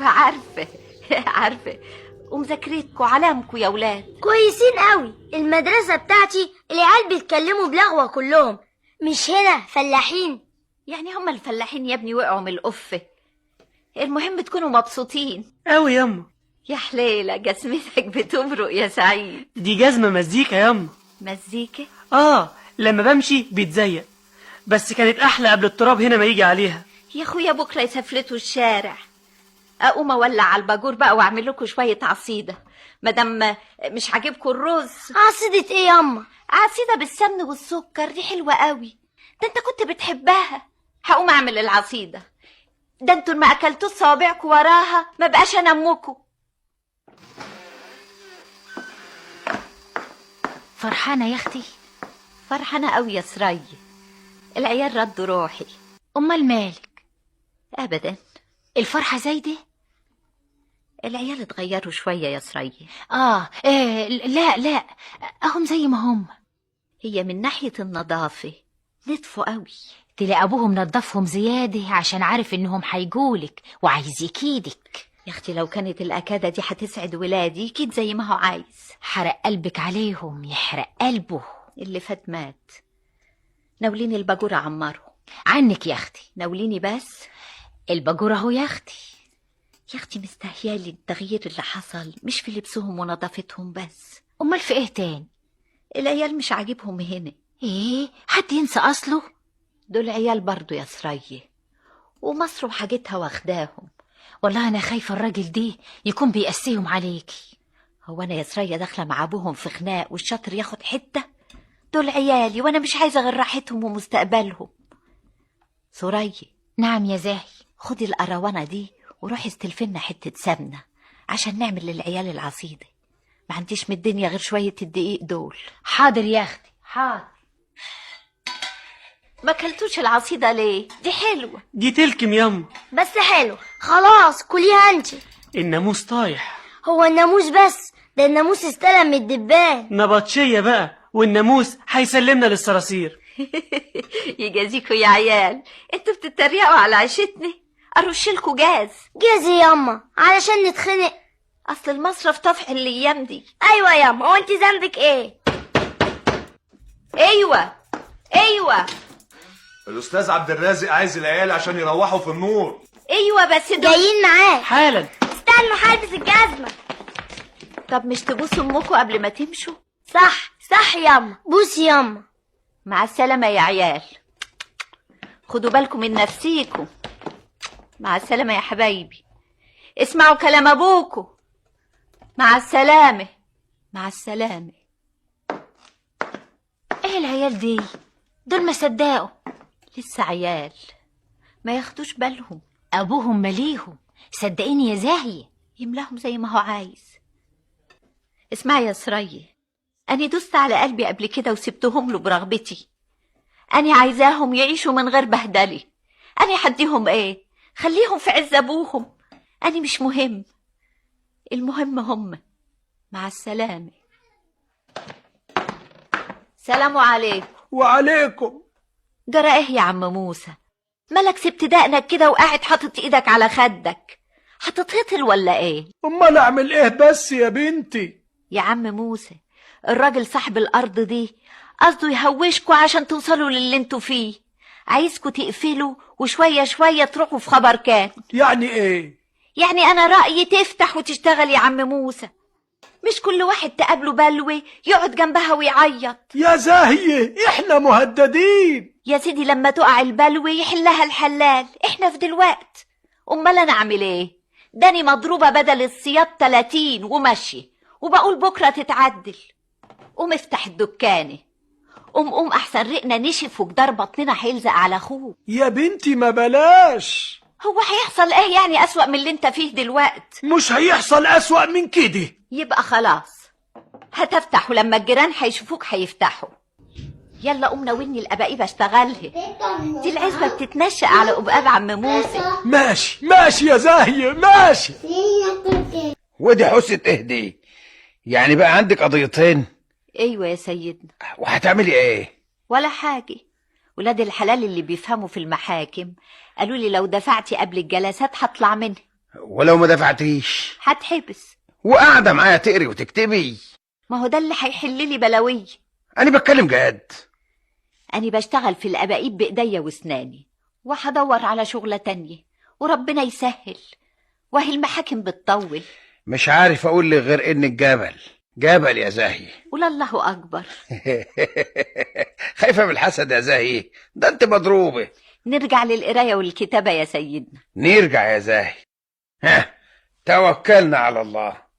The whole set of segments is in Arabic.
عارفة عارفة، ومذاكرتكوا علامكوا يا ولاد. كويسين قوي. المدرسة بتاعتي العيال بيتكلموا بلغوة كلهم، مش هنا فلاحين. يعني هما الفلاحين يا ابني وقعوا من القفة. المهم تكونوا مبسوطين قوي ياما. يا حليلة، جسمتك بتبرق يا سعيد. دي جزمة مزيكا ياما. مزيكا؟ لما بمشي بيتزيق، بس كانت احلى قبل التراب هنا ما يجي عليها. يا اخويا بكرة يسفلتوا الشارع. اقوم اولع على الباجور بقى واعمل لكم شوية عصيدة، مادام مش عاجبكم الرز. عصيدة ايه ياما؟ عصيدة بالسمن والسكر، دي حلوة قوي، ده انت كنت بتحبها. هقوم اعمل العصيدة، ده انتوا ما اكلتوا صوابعكم وراها ما بقاش انمكم. فرحانة يا اختي؟ فرحانة قوي يا سري، العيال ردوا روحي. امال مالك؟ ابدا. الفرحة زايدة؟ العيال اتغيروا شوية يا سري. لا اهم زي ما هم. هي من ناحية النظافة نطفوا قوي. تلاقي ابوهم نضفهم زيادة عشان عارف انهم هيجولك وعايز يكيدك. يا اختي لو كانت الاكادة دي هتسعد ولادي كيد زي ما هو عايز. حرق قلبك عليهم يحرق قلبه. اللي فات مات. ناوليني الباجورة عمره. عنك يا اختي. ناوليني بس. الباجورة اهو يا اختي. يا اختي مستهيالي التغيير اللي حصل مش في لبسهم ونظافتهم بس. امال في ايه تاني؟ العيال مش عاجبهم هنا. ايه، حد ينسى اصله؟ دول عيال برضو يا سرية، ومصر وحاجتها واخداهم. والله انا خايفة الراجل دي يكون بيقسيهم عليكي. هو انا يا سرية داخلة مع ابوهم في خناق والشاطر ياخد حتة؟ دول عيالي وانا مش عايزة غير راحتهم ومستقبلهم. سرية. نعم يا زاهي. خدي القروانة دي وروحي استلفلنا حتة سمنة عشان نعمل للعيال العصيدة. ما عنديش من الدنيا غير شوية الدقيق دول. حاضر يا اختي حاضر. ما كلتوش العصيدة ليه؟ دي حلوة. دي تلكم ياما. بس حلو. خلاص كليها انت. الناموس طايح. هو الناموس بس؟ ده الناموس استلم من الدبان. نبطشية بقى، والناموس هيسلمنا للصراصير. يجازيكوا يا عيال، انتوا بتتريقوا على عيشتنا. ارشلكوا جاز. جاز ياما علشان نتخنق. اصل المصرف طفح الايام دي. ايوه ياما، هو انت ذنبك ايه؟ ايوه الاستاذ عبد الرازق عايز العيال عشان يروحوا في النور. ايوه بس جايين معاه حالا. استنوا هلبس الجزمة. طب مش تبوسوا امكم قبل ما تمشوا؟ صح ياما. بوسي ياما. مع السلامة يا عيال، خدوا بالكم من نفسيكم. مع السلامة يا حبايبي، اسمعوا كلام ابوكم. مع السلامة. مع السلامة. ايه العيال دي؟ دول ما صدقوا. لسه عيال ما ياخدوش بالهم. ابوهم مليهم، صدقيني يا زاهية. يملاهم زي ما هو عايز. اسمعي يا سرية، أنا دوست على قلبي قبل كده وسبتهم له برغبتي. أنا عايزاهم يعيشوا من غير بهدلة. أنا حديهم إيه؟ خليهم في عز أبوهم. أنا مش مهم، المهم هم. مع السلامة. سلام عليكم. وعليكم. جرى إيه يا عم موسى؟ مالك سبت دقنك كده وقاعد حاطط إيدك على خدك؟ هتتهطل ولا إيه؟ امال اعمل ايه بس يا بنتي؟ يا عم موسى، الراجل صاحب الأرض دي قصده يهوشكوا عشان توصلوا للي انتوا فيه. عايزكوا تقفلوا وشوية شوية تروحوا في خبر كان. يعني ايه؟ يعني أنا رأيي تفتح وتشتغل يا عم موسى، مش كل واحد تقابله بلوة يقعد جنبها ويعيط. يا زاهية احنا مهددين. يا سيدي لما تقع البلوة يحلها الحلال، احنا في دلوقت. أمال أنا أعمل ايه؟ داني مضروبة بدل الصياد 30 ومشي، وبقول بكرة تتعدل. قوم افتح الدكانة. قوم أحسن رقنا نشف وجدار بطننا هيلزق على أخوه. يا بنتي ما بلاش. هو هيحصل ايه يعني أسوأ من اللي انت فيه دلوقت؟ مش هيحصل أسوأ من كده. يبقى خلاص هتفتح، ولما الجيران هيشوفوك هيفتحوا. يلا قوم ناولني الأباقيب اشتغلها، دي العزبة بتتنشأ على أبقاب عم موسى. ماشي يا زاهية ماشي. ودي حسة اهدي، يعني بقى عندك قضيتين؟ ايوه يا سيدنا. وهتعملي ايه؟ ولا حاجة، ولاد الحلال اللي بيفهموا في المحاكم قالوا لي لو دفعتي قبل الجلسات هطلع منها. ولو ما دفعتيش هتحبس. وقاعدة معايا تقري وتكتبي. ما هو ده اللي هيحل لي بلاوي. أنا بتكلم جد. أنا بشتغل في الأباقيب بإيديا وأسناني، وهدور على شغلة تانية وربنا يسهل، وهي المحاكم بتطول. مش عارف أقول لك غير إنك جبل جبل يا زاهية. قول الله أكبر. خايفة من الحسد يا زاهية؟ ده أنت مضروبة. نرجع للقراية والكتابة يا سيدنا. نرجع يا زاهي. ها، توكلنا على الله.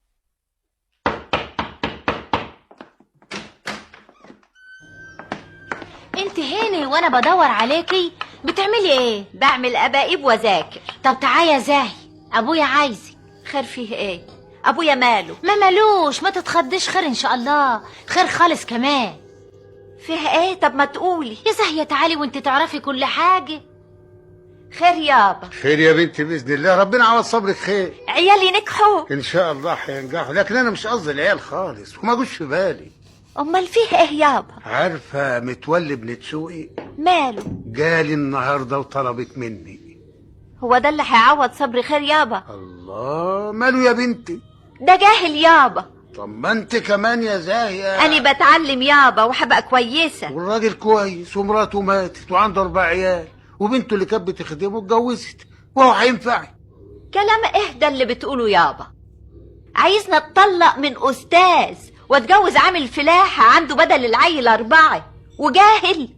انت هنا وانا بدور عليكي، بتعملي ايه؟ بعمل أباقيب وذاكر. طب تعالي يا زاهي، ابويا عايزك. خير فيه ايه؟ أبويا ماله؟ ما مالوش، ما تتخضيش، خير ان شاء الله، خير خالص كمان. فيه ايه؟ طب ما تقولي. يا زاهية تعالي وانت تعرفي كل حاجة. خير يابا. خير يا بنتي باذن الله، ربنا عوض صبرك خير. عيالي نجحوا ان شاء الله هينجحوا، لكن انا مش قصدي العيال خالص وما جوش في بالي. أمال فيه ايه يابا؟ عارفه متولي بن تسوقي؟ ماله؟ جالي النهارده وطلبت مني. هو ده اللي هيعوض صبري خير يابا؟ الله، ماله يا بنتي؟ ده جاهل يابا. طب ما انت كمان يا زاهيه. أنا بتعلم يابا وهبقى كويسة. والراجل كويس ومراته ماتت وعنده 4 عيال، وبنته اللي كانت بتخدمه اتجوزت، وهو هينفع؟ كلام اهدى اللي بتقوله يابا. عايزنا اتطلق من أستاذ واتجوز عامل فلاحة عنده بدل العيل 4 وجاهل؟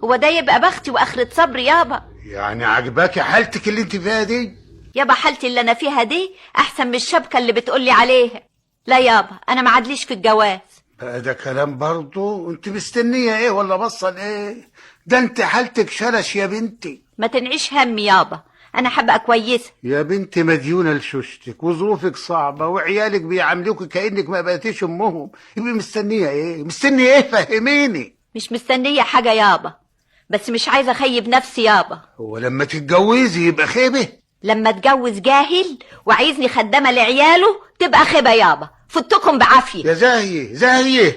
هو ده يبقى بختي وآخرة صبري يابا؟ يعني عجباكي حالتك اللي انت فيها دي؟ يابا حالتي اللي أنا فيها دي أحسن من الشبكة اللي بتقولي عليها. لا يابا، أنا ما عادليش في الجواز. بقى ده كلام برضه؟ انت مستنيه ايه ولا بصل ايه؟ ده انت حالتك شلش يا بنتي. ما تنعيش هم يابا، أنا هبقى كويسة. يا بنتي مديونة لشوشتك وظروفك صعبة وعيالك بيعاملوك كأنك ما بقيتيش أمهم، يبقى مستنية إيه؟ مستنية إيه؟ فهميني. مش مستنية حاجة يابا، بس مش عايزة أخيب نفسي يابا. هو لما تتجوزي يبقى خيبة؟ لما اتجوز جاهل وعايزني خدامة لعياله تبقى خيبة يابا. فتكم بعافية. يا زاهية زاهية،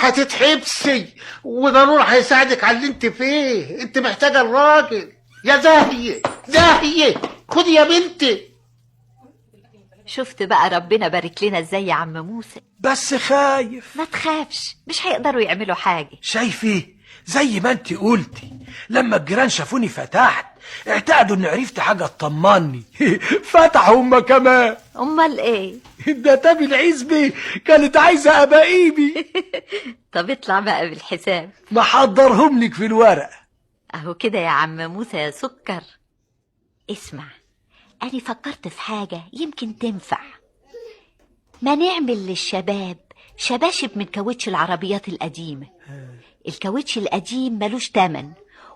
هتتحبسي وضروري هيساعدك على اللي انت فيه، انت محتاجة الراجل. يا زاهية زاهية، خدي يا بنتي. شفت بقى ربنا بارك لنا ازاي يا عم موسى؟ بس خايف. ما تخافش، مش هيقدروا يعملوا حاجة. شايفه زي ما انت قلتي، لما الجيران شافوني فتحت اعتقدوا اني عرفت حاجة تطمني. فتحوا هما كمان. امال ايه؟ ده تابي العزبة كانت عايزة أباقيبي. طب اطلع بقى بالحساب. محضرهم لك في الورق. اهو كده يا عم موسى يا سكر. اسمع، أنا فكرت في حاجة يمكن تنفع. ما نعمل للشباب شباشب من كاوتش العربيات القديمة. الكاوتش القديم ملوش تمن،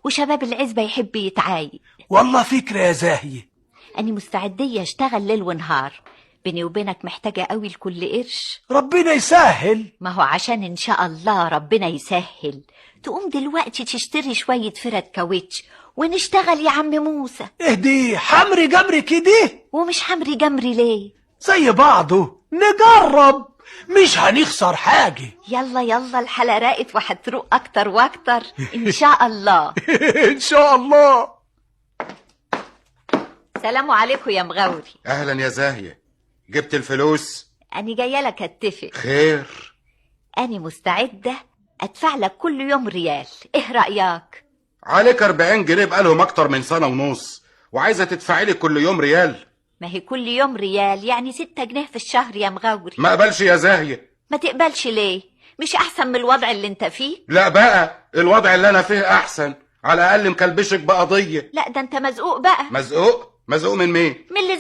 وشباب العزبة يحب يتعايق. والله فكرة يا زاهية. أنا مستعدية أشتغل ليل ونهار. بيني وبينك محتاجة قوي لكل قرش. ربنا يسهل. ما هو عشان إن شاء الله ربنا يسهل تقوم دلوقتي تشتري شوية فرد كاوتش ونشتغل يا عم موسى. اهدي حمري جمري كده. ومش حمري جمري ليه؟ زي بعضه، نجرب، مش هنخسر حاجة. يلا يلا، الحلقة راقت وهتروق أكتر وأكتر إن شاء الله. إن شاء الله. سلام عليكم يا مغاوري. اهلا يا زاهية، جبت الفلوس؟ أنا جاية لك أتفق. خير؟ أنا مستعدة أدفع لك كل يوم ريال، إيه رأيك؟ عليك 40 جنيه بقالهم اكتر من سنة ونص، وعايزة تدفعي لي كل يوم ريال؟ ما هي كل يوم ريال يعني 6 جنيه في الشهر يا مغاوري. ما اقبلش يا زاهية. ما تقبلش ليه؟ مش أحسن من الوضع اللي انت فيه؟ لا بقى، الوضع اللي انا فيه احسن، على الاقل مكلبشك بقضية. لا ده انت مزقوق بقى. مزقوق؟ مزقوق من مين؟ من اللي